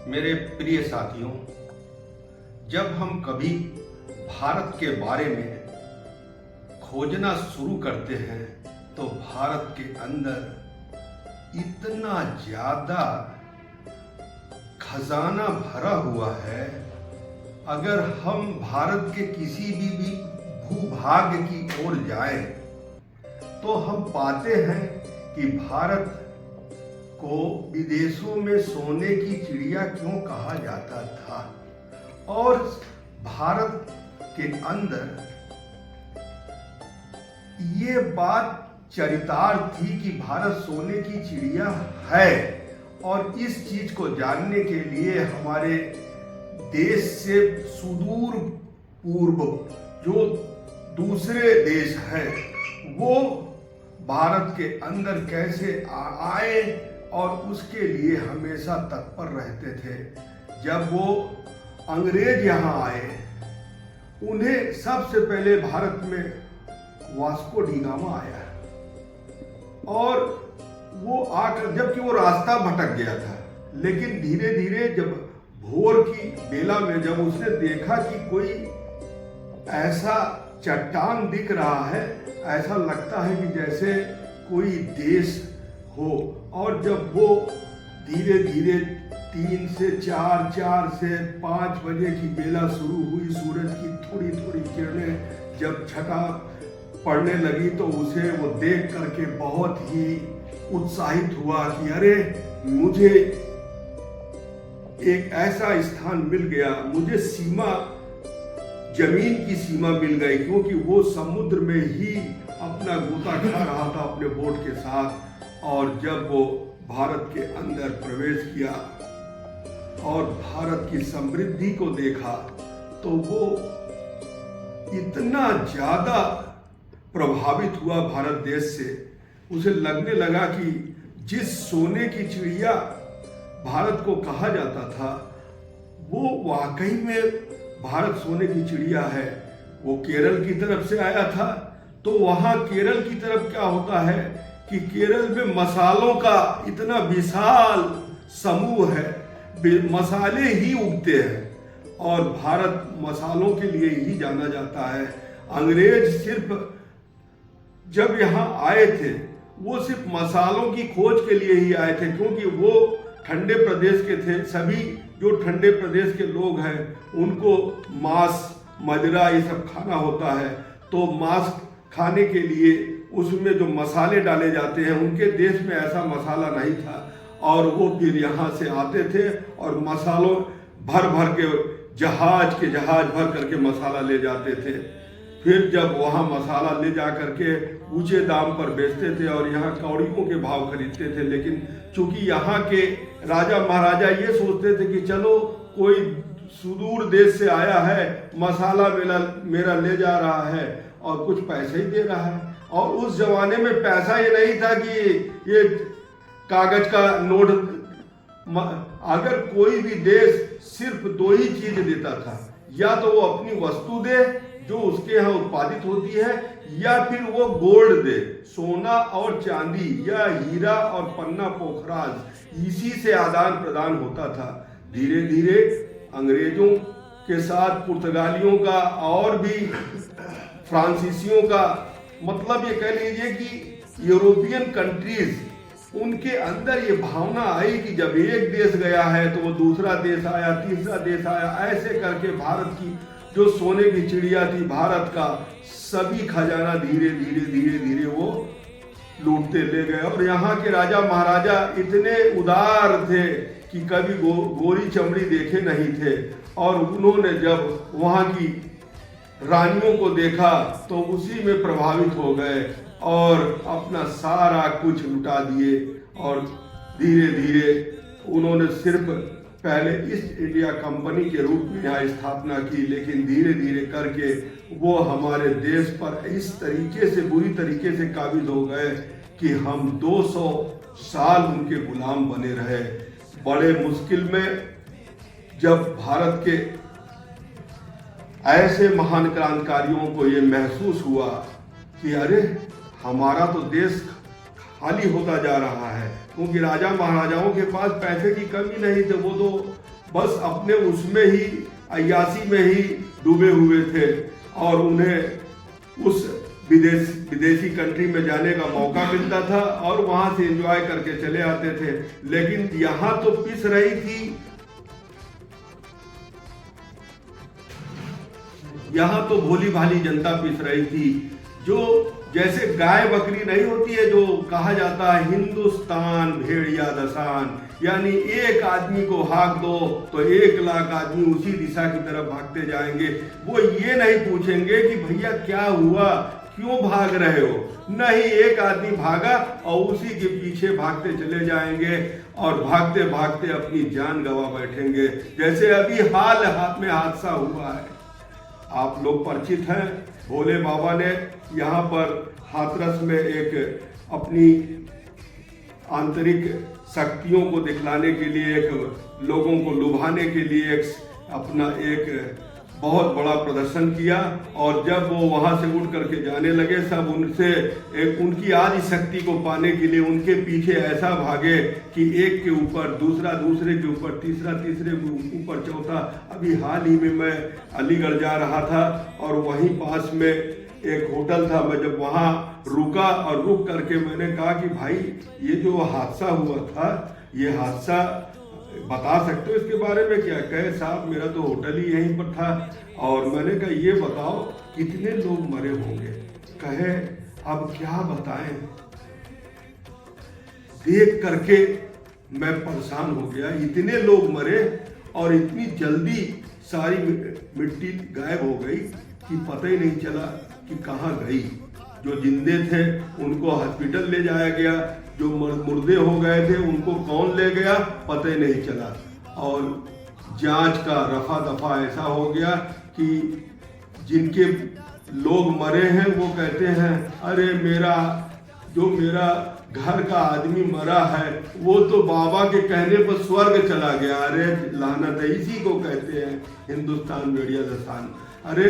मेरे प्रिय साथियों, जब हम कभी भारत के बारे में खोजना शुरू करते हैं तो भारत के अंदर इतना ज़्यादा खजाना भरा हुआ है। अगर हम भारत के किसी भी भूभाग की ओर जाएं तो हम पाते हैं कि भारत को विदेशों में सोने की चिड़िया क्यों कहा जाता था, और भारत के अंदर ये बात चरितार्थ थी कि भारत सोने की चिड़िया है। और इस चीज को जानने के लिए हमारे देश से सुदूर पूर्व जो दूसरे देश हैं वो भारत के अंदर कैसे आए और उसके लिए हमेशा तत्पर रहते थे। जब वो अंग्रेज यहाँ आए, उन्हें सबसे पहले भारत में वास्को डी गामा आया और वो आकर, जबकि वो रास्ता भटक गया था, लेकिन धीरे धीरे जब भोर की बेला में जब उसने देखा कि कोई ऐसा चट्टान दिख रहा है, ऐसा लगता है कि जैसे कोई देश हो, और जब वो धीरे धीरे 3 से 4, 4 से 5 बजे की बेला शुरू हुई, सूरज की थोड़ी थोड़ी किरणें जब छटा पड़ने लगी तो उसे वो देख करके बहुत ही उत्साहित हुआ कि अरे मुझे एक ऐसा स्थान मिल गया, मुझे सीमा, जमीन की सीमा मिल गई, क्योंकि वो समुद्र में ही अपना गोता खा रहा था अपने बोट के साथ। और जब वो भारत के अंदर प्रवेश किया और भारत की समृद्धि को देखा तो वो इतना ज्यादा प्रभावित हुआ भारत देश से, उसे लगने लगा कि जिस सोने की चिड़िया भारत को कहा जाता था वो वाकई में भारत सोने की चिड़िया है। वो केरल की तरफ से आया था, तो वहां केरल की तरफ क्या होता है कि केरल में मसालों का इतना विशाल समूह है, मसाले ही उगते हैं और भारत मसालों के लिए ही जाना जाता है। अंग्रेज सिर्फ जब यहाँ आए थे वो सिर्फ मसालों की खोज के लिए ही आए थे, क्योंकि वो ठंडे प्रदेश के थे। सभी जो ठंडे प्रदेश के लोग हैं उनको मांस, मदिरा ये सब खाना होता है, तो मांस खाने के लिए उसमें जो मसाले डाले जाते हैं, उनके देश में ऐसा मसाला नहीं था और वो फिर यहाँ से आते थे और मसालों भर भर के जहाज भर करके मसाला ले जाते थे। फिर जब वहाँ मसाला ले जा करके ऊंचे दाम पर बेचते थे और यहाँ कौड़ियों के भाव खरीदते थे। लेकिन चूंकि यहाँ के राजा महाराजा ये सोचते थे कि चलो कोई सुदूर देश से आया है, मसाला मेरा ले जा रहा है और कुछ पैसे ही दे रहा है। और उस जमाने में पैसा ये नहीं था कि ये कागज का नोट, अगर कोई भी देश सिर्फ 2 ही चीज देता था, या तो वो अपनी वस्तु दे जो उसके यहाँ उत्पादित होती है, या फिर वो गोल्ड दे, सोना और चांदी, या हीरा और पन्ना पोखराज, इसी से आदान प्रदान होता था। धीरे धीरे अंग्रेजों के साथ पुर्तगालियों का और भी फ्रांसीसियों का, मतलब ये कह लीजिए कि यूरोपियन कंट्रीज, उनके अंदर ये भावना आई कि जब एक देश गया है तो वो दूसरा देश आया, तीसरा देश आया, ऐसे करके भारत की जो सोने की चिड़िया थी, भारत का सभी खजाना धीरे धीरे वो लूटते ले गए। और यहाँ के राजा महाराजा इतने उदार थे कि कभी गोरी चमड़ी देखे नहीं थे, और उन्होंने जब वहाँ की रानियों को देखा तो उसी में प्रभावित हो गए और अपना सारा कुछ लुटा दिए। और धीरे धीरे उन्होंने सिर्फ पहले ईस्ट इंडिया कंपनी के रूप में यहाँ स्थापना की, लेकिन धीरे धीरे करके वो हमारे देश पर इस तरीके से, बुरी तरीके से काबिज हो गए कि हम 200 साल उनके गुलाम बने रहे। बड़े मुश्किल में जब भारत के ऐसे महान क्रांतिकारियों को ये महसूस हुआ कि अरे हमारा तो देश खाली होता जा रहा है, क्योंकि राजा महाराजाओं के पास पैसे की कमी नहीं थे, वो तो बस अपने उसमें ही अय्यासी में ही डूबे हुए थे और उन्हें उस विदेशी कंट्री में जाने का मौका मिलता था और वहां से एंजॉय करके चले आते थे। लेकिन यहां तो पिस रही थी, यहां तो भोली भाली जनता पिस रही थी, जो जैसे गाय बकरी नहीं होती है, जो कहा जाता है हिंदुस्तान भेड़िया दसान, यानी एक आदमी को हाँक दो तो 1 लाख आदमी उसी दिशा की तरफ भागते जाएंगे। वो ये नहीं पूछेंगे कि भैया क्या हुआ, क्यों भाग रहे हो, नहीं, एक आदमी भागा और उसी के पीछे भागते चले जाएंगे और भागते भागते अपनी जान गंवा बैठेंगे। जैसे अभी हाल में हादसा हुआ है, आप लोग परिचित हैं, भोले बाबा ने यहाँ पर हाथरस में एक अपनी आंतरिक शक्तियों को दिखलाने के लिए, एक लोगों को लुभाने के लिए एक बहुत बड़ा प्रदर्शन किया। और जब वो वहां से उठ करके जाने लगे, सब उनसे उनकी आदि शक्ति को पाने के लिए उनके पीछे ऐसा भागे कि एक के ऊपर दूसरा, दूसरे के ऊपर तीसरा, तीसरे के ऊपर चौथा। अभी हाल ही में मैं अलीगढ़ जा रहा था और वहीं पास में एक होटल था, मैं जब वहाँ रुका और रुक करके मैंने कहा कि भाई ये जो हादसा हुआ था, ये हादसा बता सकते हो इसके बारे में क्या? कहे साहब मेरा तो होटल ही यहीं पर था। और मैंने कहा ये बताओ कितने लोग मरे होंगे? कहे अब क्या बताएं, देख करके मैं परेशान हो गया, इतने लोग मरे और इतनी जल्दी सारी मिट्टी गायब हो गई कि पता ही नहीं चला कि कहाँ गई। जो जिंदे थे उनको हॉस्पिटल ले जाया गया, जो मुर्दे हो गए थे उनको कौन ले गया पता ही नहीं चला। और जांच का रफा दफा ऐसा हो गया कि जिनके लोग मरे हैं वो कहते हैं अरे मेरा घर का आदमी मरा है वो तो बाबा के कहने पर स्वर्ग चला गया। अरे लानत है, इसी को कहते हैं हिंदुस्तान भेड़िया दसान। अरे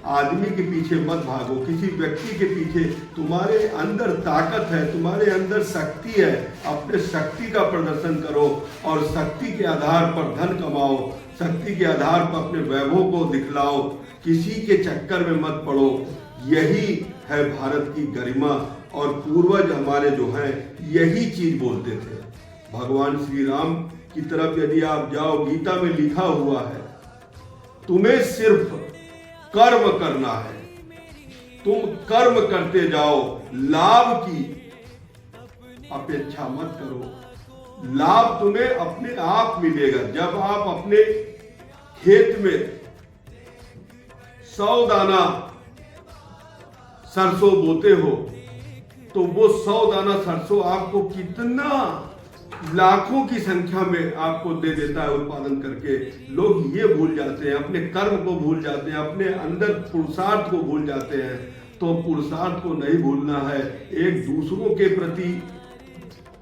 आदमी के पीछे मत भागो, किसी व्यक्ति के पीछे। तुम्हारे अंदर ताकत है, तुम्हारे अंदर शक्ति है, अपने शक्ति का प्रदर्शन करो और शक्ति के आधार पर धन कमाओ, शक्ति के आधार पर अपने वैभव को दिखलाओ, किसी के चक्कर में मत पड़ो। यही है भारत की गरिमा और पूर्वज हमारे जो हैं यही चीज बोलते थे। भगवान श्री राम की तरफ यदि आप जाओ, गीता में लिखा हुआ है तुम्हें सिर्फ कर्म करना है, तुम कर्म करते जाओ, लाभ की अपेक्षा मत करो, लाभ तुम्हें अपने आप मिलेगा। जब आप अपने खेत में 100 दाना सरसों बोते हो तो वो 100 दाना सरसों आपको कितना लाखों की संख्या में आपको दे देता है उत्पादन करके। लोग ये भूल जाते हैं, अपने कर्म को भूल जाते हैं, अपने अंदर पुरुषार्थ को भूल जाते हैं। तो पुरुषार्थ को नहीं भूलना है, एक दूसरों के प्रति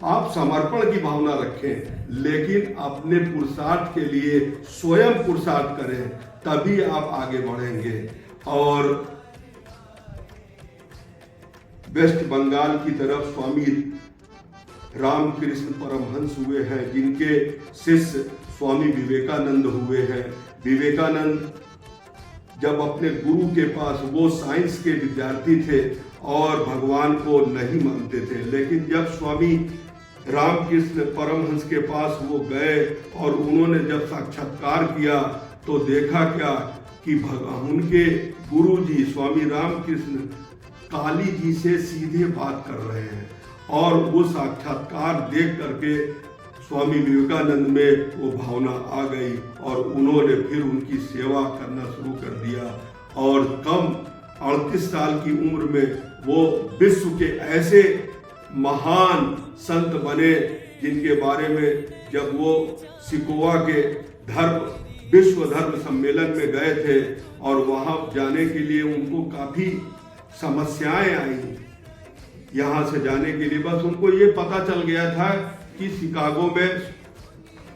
आप समर्पण की भावना रखें, लेकिन अपने पुरुषार्थ के लिए स्वयं पुरुषार्थ करें, तभी आप आगे बढ़ेंगे। और वेस्ट बंगाल की तरफ स्वामी रामकृष्ण परमहंस हुए हैं, जिनके शिष्य स्वामी विवेकानंद हुए हैं। विवेकानंद जब अपने गुरु के पास, वो साइंस के विद्यार्थी थे और भगवान को नहीं मानते थे, लेकिन जब स्वामी रामकृष्ण परमहंस के पास वो गए और उन्होंने जब साक्षात्कार किया तो देखा क्या कि उनके गुरु जी स्वामी रामकृष्ण काली जी से सीधे बात कर रहे हैं। और वो साक्षात्कार देख करके स्वामी विवेकानंद में वो भावना आ गई और उन्होंने फिर उनकी सेवा करना शुरू कर दिया। और कम 38 साल की उम्र में वो विश्व के ऐसे महान संत बने जिनके बारे में जब वो सिकोवा के विश्व धर्म सम्मेलन में गए थे और वहां जाने के लिए उनको काफी समस्याएं आई यहाँ से जाने के लिए। बस उनको ये पता चल गया था कि शिकागो में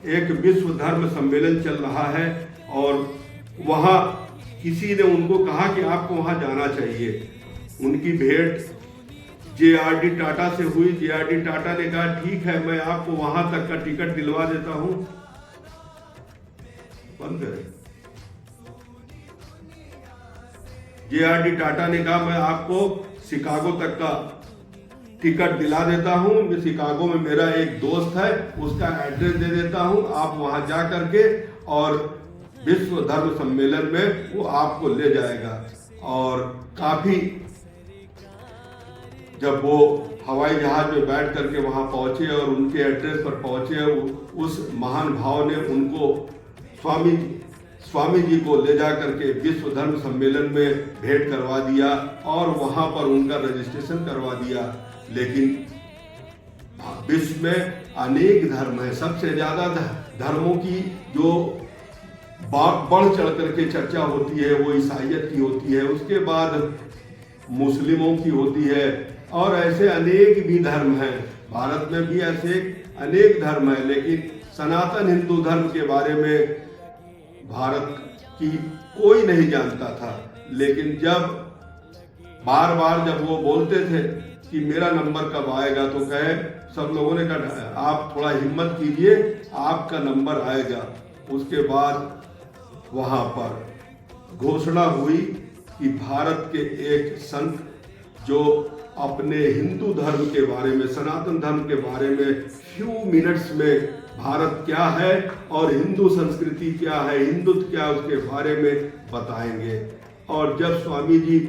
एक विश्व धर्म सम्मेलन चल रहा है और वहाँ किसी ने उनको कहा कि आपको वहाँ जाना चाहिए। उनकी भेंट JRD टाटा से हुई। JRD टाटा ने कहा ठीक है, मैं आपको वहाँ तक का टिकट दिलवा देता हूँ। बंद करें। JRD टाटा ने कहा मैं आपको शिकागो तक का टिकट दिला देता हूं, शिकागो में मेरा एक दोस्त है, उसका एड्रेस दे देता हूं, आप वहां जा करके और विश्व धर्म सम्मेलन में वो आपको ले जाएगा। और काफी जब वो हवाई जहाज में बैठ करके वहां पहुंचे और उनके एड्रेस पर पहुंचे, उस महान भाव ने उनको स्वामी जी को ले जा करके विश्व धर्म सम्मेलन में भेंट करवा दिया और वहां पर उनका रजिस्ट्रेशन करवा दिया। लेकिन विश्व में अनेक धर्म है, सबसे ज्यादा धर्मों की जो बढ़ चढ़ करके चर्चा होती है वो ईसाइयत की होती है, उसके बाद मुस्लिमों की होती है और ऐसे अनेक भी धर्म हैं। भारत में भी ऐसे अनेक धर्म है, लेकिन सनातन हिंदू धर्म के बारे में भारत की कोई नहीं जानता था। लेकिन जब बार बार जब वो बोलते थे कि मेरा नंबर कब आएगा, तो कहे सब लोगों ने कहा आप थोड़ा हिम्मत कीजिए, आपका नंबर आएगा। उसके बाद वहां पर घोषणा हुई कि भारत के एक संत जो अपने हिंदू धर्म के बारे में, सनातन धर्म के बारे में फ्यू मिनट्स में भारत क्या है और हिंदू संस्कृति क्या है, हिंदुत्व क्या है, उसके बारे में बताएंगे। और जब स्वामी जी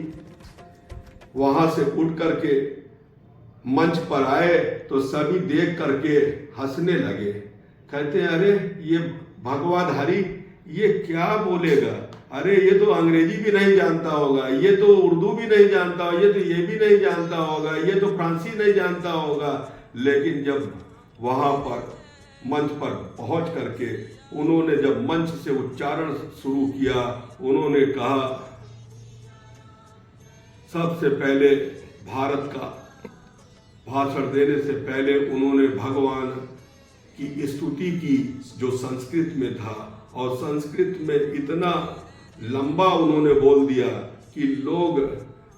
वहां से उठ करके मंच पर आए तो सभी देख करके हंसने लगे, कहते हैं अरे ये भगवाधारी ये क्या बोलेगा, अरे ये तो अंग्रेजी भी नहीं जानता होगा, ये तो उर्दू भी नहीं जानता होगा, ये तो ये भी नहीं जानता होगा, ये तो फ्रांसी नहीं जानता होगा। लेकिन जब वहां पर मंच पर पहुंच करके उन्होंने जब मंच से उच्चारण शुरू किया, उन्होंने कहा सबसे पहले भारत का भाषण देने से पहले उन्होंने भगवान की स्तुति की जो संस्कृत में था, और संस्कृत में इतना लंबा उन्होंने बोल दिया कि लोग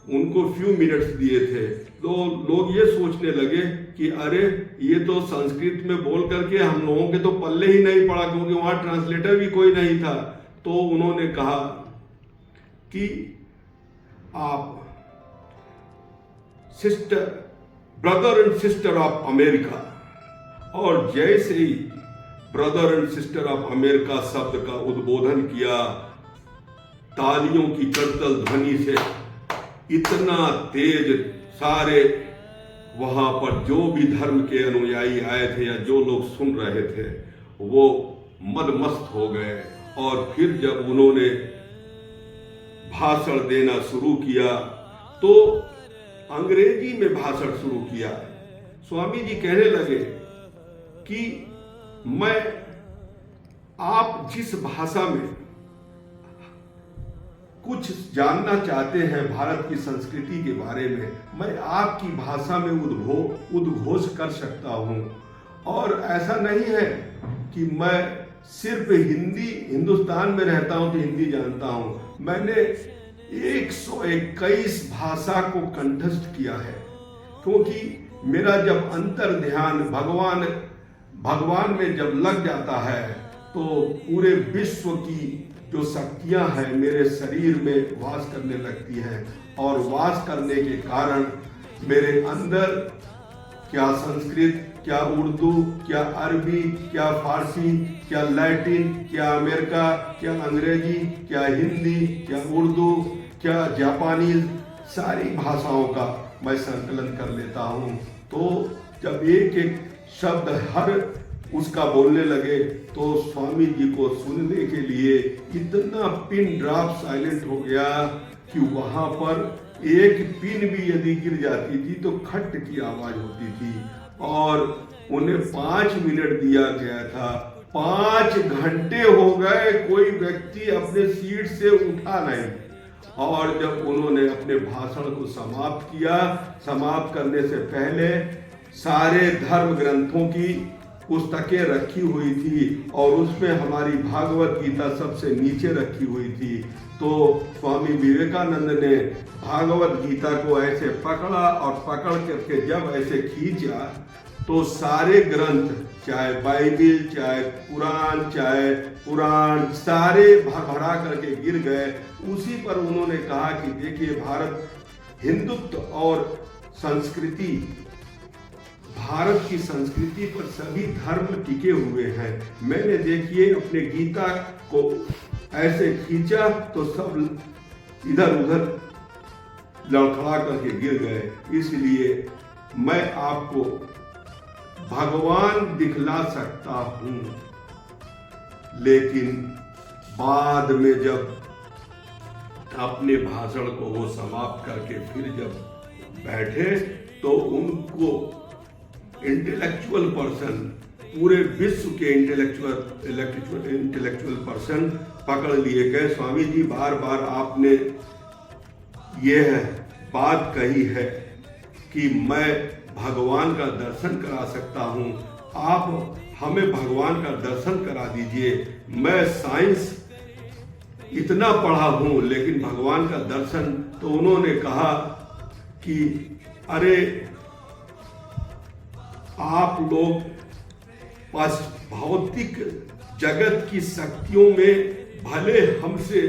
उनको फ्यू मिनट्स दिए थे, तो लोग ये सोचने लगे कि अरे ये तो संस्कृत में बोल करके हम लोगों के तो पल्ले ही नहीं पड़ा, क्योंकि वहां ट्रांसलेटर भी कोई नहीं था। तो उन्होंने कहा कि आप sister, brother and sister of America, और जैसे ही brother and sister of America शब्द का उद्बोधन किया, तालियों की करतल ध्वनि से इतना तेज सारे वहां पर जो भी धर्म के अनुयायी आए थे या जो लोग सुन रहे थे वो मदमस्त हो गए। और फिर जब उन्होंने भाषण देना शुरू किया तो अंग्रेजी में भाषण शुरू किया। स्वामी जी कहने लगे कि मैं, आप जिस भाषा में कुछ जानना चाहते हैं भारत की संस्कृति के बारे में, मैं आपकी भाषा में उद्घोष कर सकता हूं। और ऐसा नहीं है कि मैं सिर्फ हिंदुस्तान में रहता हूं तो हिंदी जानता हूं, मैंने 121 भाषा को कंठस्थ किया है, क्योंकि मेरा जब अंतर ध्यान भगवान में जब लग जाता है तो पूरे विश्व की जो शक्तियां हैं मेरे शरीर में वास करने लगती हैं, और वास करने के कारण मेरे अंदर क्या संस्कृत, क्या उर्दू, क्या अरबी, क्या फारसी, क्या लैटिन, क्या अमेरिका, क्या अंग्रेजी, क्या हिंदी, क्या उर्दू, क्या जापानीज, सारी भाषाओं का मैं संकलन कर लेता हूँ। तो जब एक एक शब्द हर उसका बोलने लगे तो स्वामी जी को सुनने के लिए इतना पिन ड्रॉप साइलेंट हो गया कि वहां पर एक पिन भी यदि गिर जाती थी तो खट की आवाज होती थी। और उन्हें 5 मिनट दिया गया था, 5 घंटे हो गए, कोई व्यक्ति अपने सीट से उठा नहीं। और जब उन्होंने अपने भाषण को समाप्त किया, समाप्त करने से पहले सारे धर्म ग्रंथों की पुस्तकें रखी हुई थी और उसमें हमारी भागवत गीता सबसे नीचे रखी हुई थी। तो स्वामी विवेकानंद ने भागवत गीता को ऐसे पकड़ा और पकड़ करके जब ऐसे खींचा तो सारे ग्रंथ चाहे बाइबिल, चाहे कुरान, चाहे पुराण, सारे भर भरा करके गिर गए। उसी पर उन्होंने कहा कि देखिए, भारत हिंदुत्व और संस्कृति, भारत की संस्कृति पर सभी धर्म टिके हुए हैं। मैंने देखिए अपने गीता को ऐसे खींचा तो सब इधर उधर लड़खड़ा करके गिर गए। इसलिए मैं आपको भगवान दिखला सकता हूं, लेकिन बाद में जब अपने भाषण को वो समाप्त करके फिर जब बैठे तो उनको इंटेलेक्चुअल पर्सन, पूरे विश्व के इंटेलेक्चुअल पर्सन पकड़ लिए गए। स्वामी जी, बार बार आपने ये बात कही है कि मैं भगवान का दर्शन करा सकता हूँ, आप हमें भगवान का दर्शन करा दीजिए। मैं साइंस इतना पढ़ा हूँ लेकिन भगवान का दर्शन। तो उन्होंने कहा कि अरे, आप लोग भौतिक जगत की शक्तियों में भले हमसे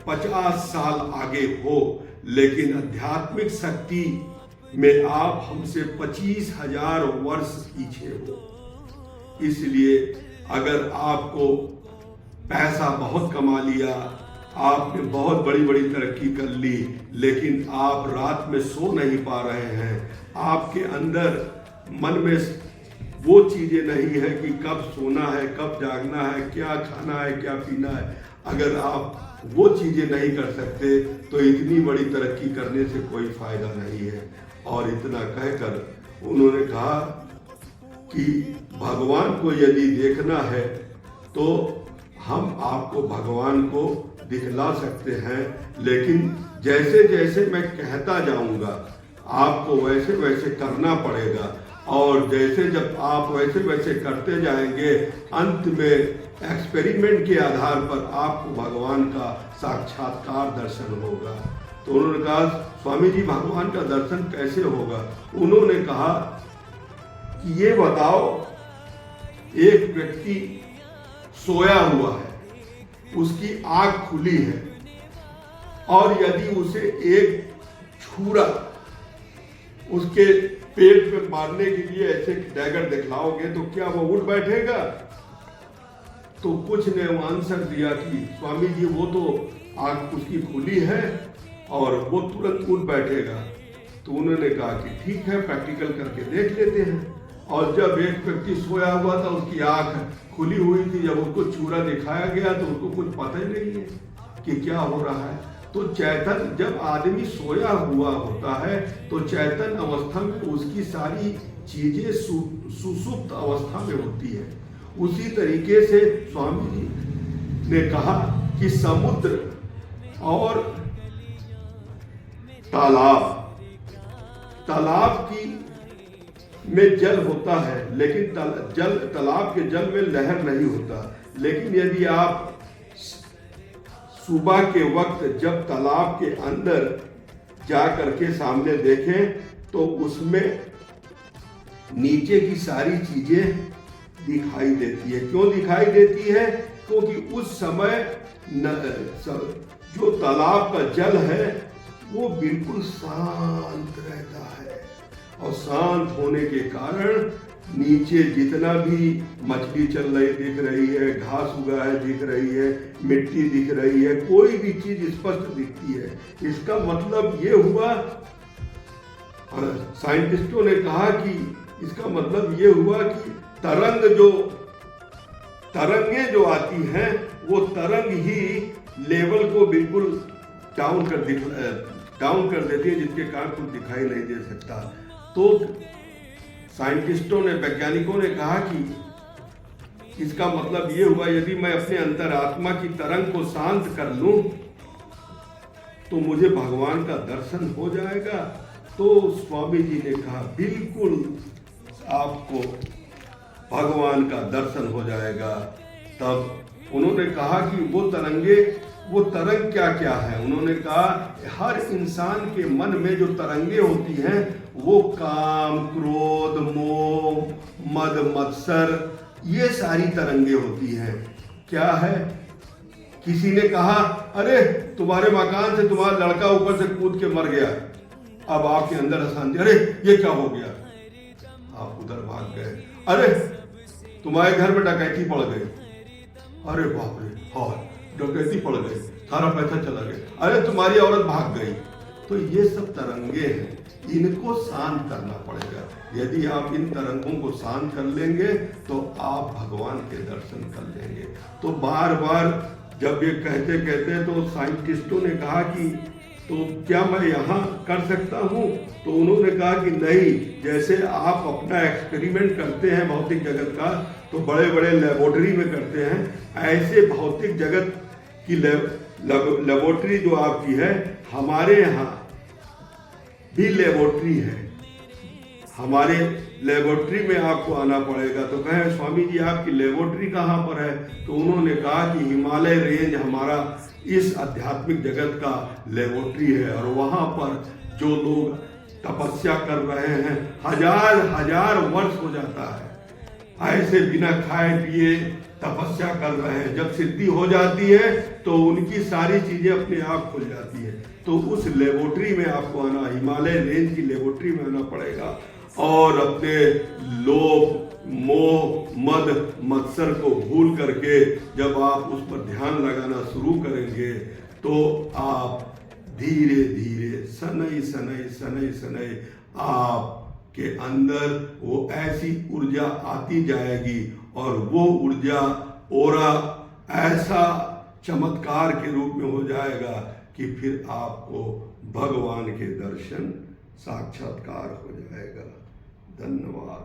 50 साल आगे हो, लेकिन आध्यात्मिक शक्ति में आप हमसे 25,000 वर्ष पीछे हो। इसलिए अगर आपको पैसा बहुत कमा लिया, आपने बहुत बड़ी बड़ी तरक्की कर ली, लेकिन आप रात में सो नहीं पा रहे हैं, आपके अंदर मन में वो चीजें नहीं है कि कब सोना है, कब जागना है, क्या खाना है, क्या पीना है, अगर आप वो चीजें नहीं कर सकते तो इतनी बड़ी तरक्की करने से कोई फायदा नहीं है। और इतना कहकर उन्होंने कहा कि भगवान को यदि देखना है तो हम आपको भगवान को दिखला सकते हैं, लेकिन जैसे जैसे मैं कहता जाऊंगा आपको वैसे वैसे करना पड़ेगा, और जैसे जब आप वैसे वैसे करते जाएंगे, अंत में एक्सपेरिमेंट के आधार पर आपको भगवान का साक्षात्कार दर्शन होगा। तो उन्होंने कहा, स्वामी जी, भगवान का दर्शन कैसे होगा? उन्होंने कहा कि ये बताओ, एक व्यक्ति सोया हुआ है, उसकी आंख खुली है, और यदि उसे एक छुरा उसके पेट पे मारने के लिए ऐसे डैगर दिखलाओगे तो क्या वो उठ बैठेगा? तो कुछ ने आंसर दिया कि स्वामी जी, वो तो आंख उसकी खुली है और वो तुरंत उठ बैठेगा। तो उन्होंने कहा कि ठीक है, प्रैक्टिकल करके देख लेते हैं। और जब एक व्यक्ति सोया हुआ था, उसकी आंख खुली हुई थी, जब उसको चूरा दिखाया गया तो उसको कुछ पता ही नहीं है कि क्या हो रहा है। तो चैतन, जब आदमी सोया हुआ होता है तो चैतन अवस्था में उसकी सारी चीजें सुसुप्त अवस्था में होती है। उसी तरीके से स्वामी जी ने कहा कि समुद्र और तालाब की में जल होता है, लेकिन तालाब के जल में लहर नहीं होता। लेकिन यदि आप सुबह के वक्त जब तालाब के अंदर जा करके सामने देखें तो उसमें नीचे की सारी चीजें दिखाई देती है। क्यों दिखाई देती है? क्योंकि उस समय जो तालाब का जल है वो बिल्कुल शांत रहता है, और शांत होने के कारण नीचे जितना भी मछली चल रही दिख रही है, घास उगा है दिख रही है, मिट्टी दिख रही है, कोई भी चीज स्पष्ट दिखती है। इसका मतलब ये हुआ, साइंटिस्टों ने कहा कि इसका मतलब ये हुआ कि तरंगें जो आती हैं वो तरंग ही लेवल को बिल्कुल डाउन कर देती है, जिसके कारण कुछ दिखाई नहीं दे सकता। तो साइंटिस्टों ने, वैज्ञानिकों ने कहा कि इसका मतलब ये हुआ, यदि मैं अपने अंतरात्मा की तरंग को शांत कर लूं तो मुझे भगवान का दर्शन हो जाएगा। तो स्वामी जी ने कहा, बिल्कुल आपको भगवान का दर्शन हो जाएगा। तब उन्होंने कहा कि वो तरंग क्या क्या है? उन्होंने कहा, हर इंसान के मन में जो तरंगे होती हैं वो काम, क्रोध, मोह, मद, मत्सर, ये सारी तरंगे होती हैं। क्या है, किसी ने कहा अरे तुम्हारे मकान से तुम्हारा लड़का ऊपर से कूद के मर गया, अब आपके अंदर अशांति, अरे ये क्या हो गया, आप उधर भाग गए। अरे तुम्हारे घर में डकैती पड़ गई, अरे बाप रे, हाँ डकैती पड़ गई, सारा पैसा चला गया, अरे तुम्हारी औरत भाग गई। तो ये सब तरंगे हैं, इनको शांत करना पड़ेगा। यदि आप इन तरंगों को शांत कर लेंगे तो आप भगवान के दर्शन कर लेंगे। तो बार बार जब ये कहते कहते तो साइंटिस्टों ने कहा कि तो क्या मैं यहाँ कर सकता हूँ, तो उन्होंने कहा कि नहीं, जैसे आप अपना एक्सपेरिमेंट करते हैं भौतिक जगत का तो बड़े बड़े लेबोरेटरी में करते हैं, ऐसे भौतिक जगत की लेबोरेटरी जो आपकी है, हमारे यहाँ भी लेबोरेटरी है, हमारे लेबोरेटरी में आपको आना पड़ेगा। तो कहे स्वामी जी आपकी लेबोरेटरी कहाँ पर है, तो उन्होंने कहा कि हिमालय रेंज हमारा इस आध्यात्मिक जगत का लेबोरेटरी है, और वहाँ पर जो लोग तपस्या कर रहे हैं हजार हजार वर्ष हो जाता है, ऐसे बिना खाए पिए तपस्या कर रहे हैं। जब सिद्धि हो जाती है तो उनकी सारी चीजें अपने आप खुल जाती है। तो उस लेबोरेटरी में आपको आना, हिमालय रेंज की लेबोरेटरी में आना पड़ेगा, और अपने लोभ मोह मद मत्सर को भूल करके जब आप उस पर ध्यान लगाना शुरू करेंगे तो आप धीरे धीरे शनै शनै शनै शनै आपके अंदर वो ऐसी ऊर्जा आती जाएगी, और वो ऊर्जा ओरा ऐसा चमत्कार के रूप में हो जाएगा कि फिर आपको भगवान के दर्शन साक्षात्कार हो जाएगा। धन्यवाद।